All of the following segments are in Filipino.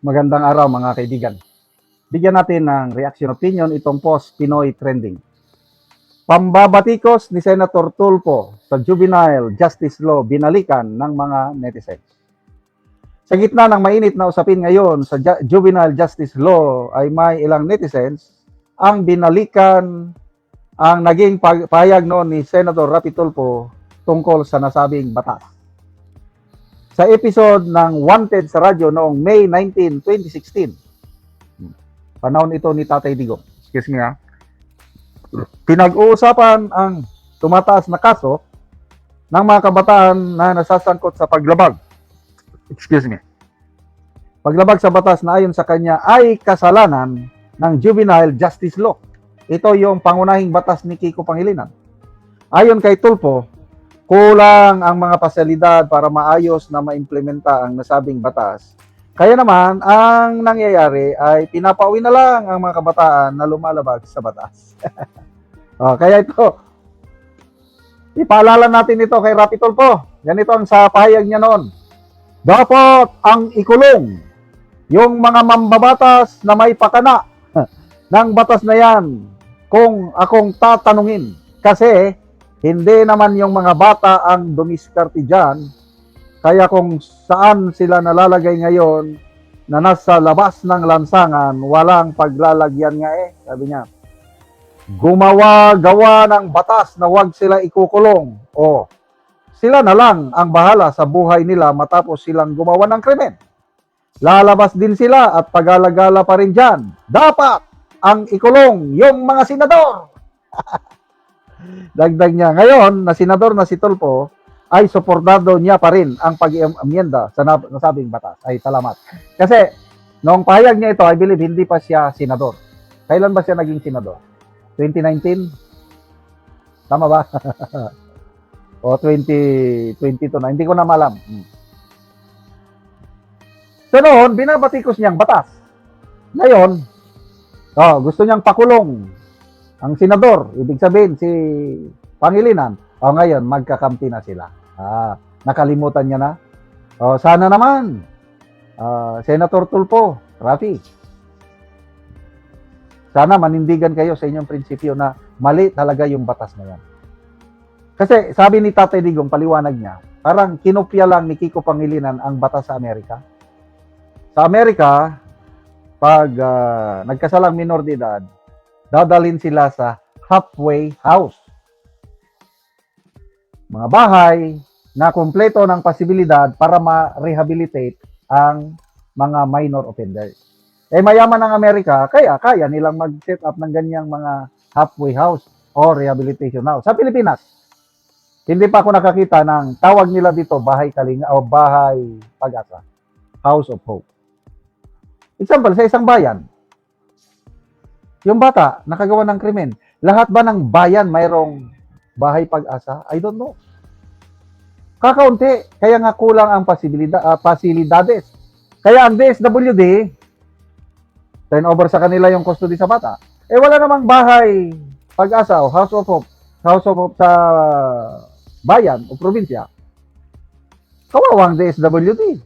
Magandang araw mga kaibigan. Bigyan natin ng reaction opinion itong post Pinoy Trending. Pambabatikos ni Senator Tulfo sa juvenile justice law binalikan ng mga netizens. Sa gitna ng mainit na usapin ngayon sa juvenile justice law ay may ilang netizens ang binalikan ang naging pahayag noon ni Senator Rapi Tulfo tungkol sa nasabing batas. Sa episode ng Wanted sa radyo noong May 19, 2016. Panahon ito ni Tatay Digong. Excuse me ha. Pinag-uusapan ang tumataas na kaso ng mga kabataan na nasasangkot sa paglabag. Excuse me. Paglabag sa batas na ayon sa kanya ay kasalanan ng juvenile justice law. Ito yung pangunahing batas ni Kiko Pangilinan. Ayon kay Tulfo, kulang ang mga pasilidad para maayos na maimplementa ang nasabing batas. Kaya naman, ang nangyayari ay pinapauwi na lang ang mga kabataan na lumalabag sa batas. Kaya ito, ipaalala natin ito kay Rapi Tulfo. Ganito ang sa pahayag niya noon. Dapat ang ikulong yung mga mambabatas na may pakana ng batas na yan kung akong tatanungin. Kasi hindi naman yung mga bata ang dumiskarte dyan. Kaya kung saan sila nalalagay ngayon na nasa labas ng lansangan, walang paglalagyan nga sabi niya. Gawa ng batas na wag sila ikukulong. O, sila na lang ang bahala sa buhay nila matapos silang gumawa ng krimen. Lalabas din sila at pagalagala pa rin dyan. Dapat ang ikulong yung mga senador. Dagdag niya, ngayon na senador na si Tulfo, ay suportado niya pa rin ang pag-iamyenda sa nasabing batas. Ay, salamat. Kasi, noong pahayag niya ito, I believe hindi pa siya senador. Kailan ba siya naging senador? 2019? Tama ba? O 2022 na? Hindi ko na malam. So noon, binabatikos niyang batas. Ngayon, gusto niyang pakulong ang senador. Ibig sabihin, si Pangilinan. Ngayon, magkakampi na sila. Nakalimutan niya na. Sana naman, Senator Tulfo, Rafi, sana manindigan kayo sa inyong prinsipyo na mali talaga yung batas na yan. Kasi sabi ni Tatay Digong, paliwanag niya, parang kinopya lang ni Kiko Pangilinan ang batas sa Amerika. Sa Amerika, pag nagkasalang minor de edad, dadalhin sila sa halfway house. Mga bahay na kumpleto ng posibilidad para ma-rehabilitate ang mga minor offenders. Mayaman ng Amerika, kaya nilang mag-set up ng ganyang mga halfway house or rehabilitation house. Sa Pilipinas, hindi pa ako nakakita ng tawag nila dito bahay kalinga o bahay pag-asa. House of Hope. Example, sa isang bayan, yung bata nakagawa ng krimen. Lahat ba ng bayan mayroong bahay pag-asa? I don't know. Kakaunti, kaya nga kulang ang pasilidades. Kaya ang DSWD, turn over sa kanila yung custody sa bata. Wala namang bahay pag-asa o House of Hope sa bayan o probinsya. Kawawang DSWD.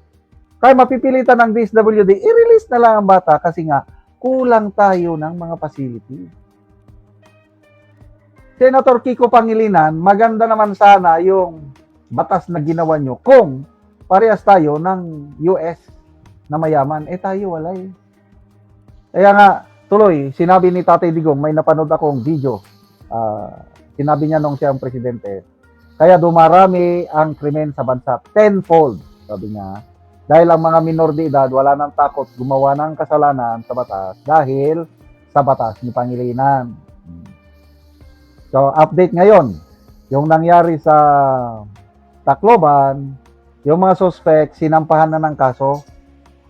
Kaya mapipilitan ng DSWD, i-release na lang ang bata kasi nga kulang tayo ng mga facility. Senator Kiko Pangilinan, maganda naman sana yung batas na ginawa nyo kung parehas tayo ng US na mayaman. Tayo wala Kaya nga, tuloy, sinabi ni Tatay Digong, may napanood akong video. Sinabi niya nung siya ang presidente, kaya dumarami ang krimen sa bansa tenfold, sabi niya. Dahil ang mga minor de edad, wala nang takot gumawa ng kasalanan sa batas dahil sa batas ni Pangilinan. So, update ngayon, yung nangyari sa Tacloban, yung mga suspect, sinampahan na ng kaso,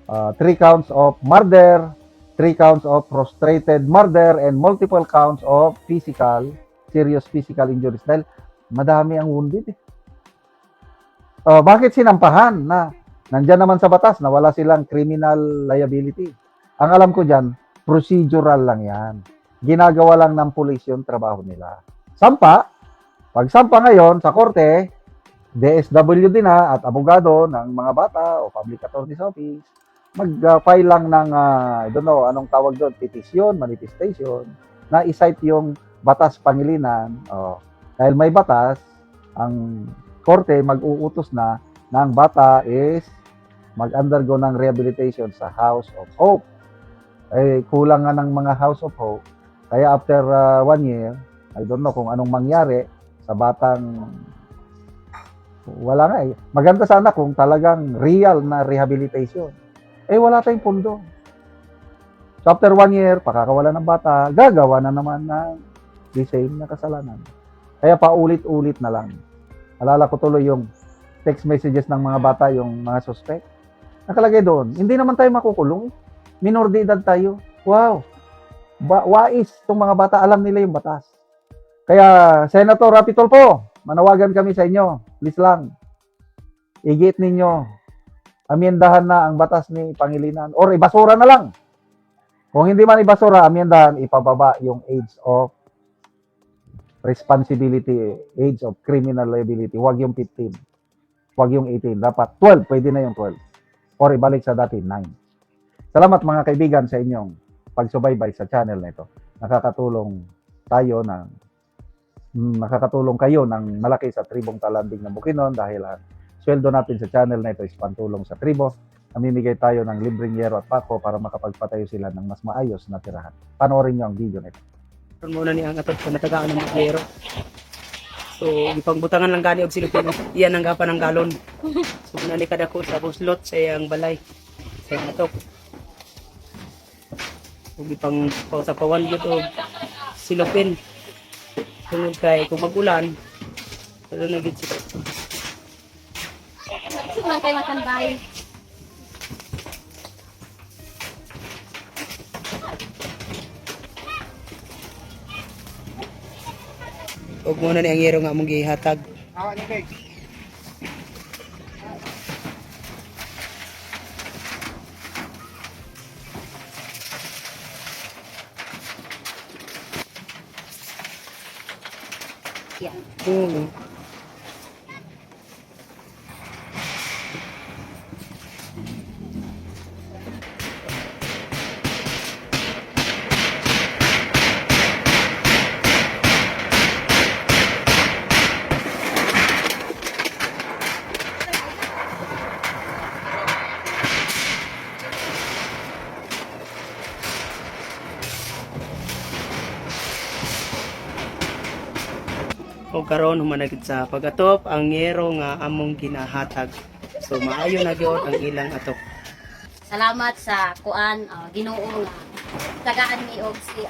3 counts of murder, 3 counts of frustrated murder, and multiple counts of serious physical injuries. Dahil madami ang wounded bakit sinampahan na nandyan naman sa batas na wala silang criminal liability? Ang alam ko dyan, procedural lang yan. Ginagawa lang ng pulis yung trabaho nila. Pag sampa ngayon sa korte, DSWD na at abogado ng mga bata o public attorney's office, mag-file lang ng, I don't know, anong tawag doon, petition, manifestation, na isite yung batas pangilinan. Dahil may batas, ang korte mag-uutos na ang bata is mag-undergo ng rehabilitation sa House of Hope. Kulang nga ng mga House of Hope. Kaya after 1 year, I don't know kung anong mangyari sa batang wala nga eh. Maganda sana kung talagang real na rehabilitation. Wala tayong pundo. So after 1 year, pakakawala ng bata, gagawa na naman ng the same na kasalanan. Kaya paulit-ulit na lang. Alala ko tuloy yung text messages ng mga bata, yung mga suspect. Nakalagay doon, hindi naman tayo makukulong. Minor de edad tayo. Wow! Wais itong mga bata, alam nila yung batas. Kaya, Senator Rapi Tulfo, manawagan kami sa inyo. Please lang, igit ninyo, amyendahan na ang batas ni Pangilinan or ibasura na lang. Kung hindi man ibasura, amyendahan, ipababa yung age of responsibility, age of criminal liability. Huwag yung 15. Huwag yung 18. Dapat 12. Pwede na yung 12. Or ibalik sa dati 9. Salamat mga kaibigan sa inyong pagsubaybay sa channel na ito. Nakakatulong kayo ng malaki sa tribong Talanding ng Bukidnon dahil sweldo natin sa channel na ito is pantulong sa tribo. Namimigay tayo ng libreng yero at pako para makapagpatayo sila ng mas maayos na tirahan. Panoorin nyo ang video nito. Muna ni ang atot ko natagaan ng maglero. So, ipangbutangan lang gani og silupin. Iyan ang gapan ng galon. So, nalikad ako sa buslot sa iyang balay. Sa iyang atok. So, ipang pausapawan dito silupin. Tungod kay kung mag-ulan, wala na gid sila. Lang kayo matandaan. Huwag muna ni ang yero nga mong gihatag. Yan. O karon humanagit sa pagatop ang yero nga among ginahatag. So maayo na gyud ang ilang atok. Salamat sa kuan Ginoo nga tagaan ni og si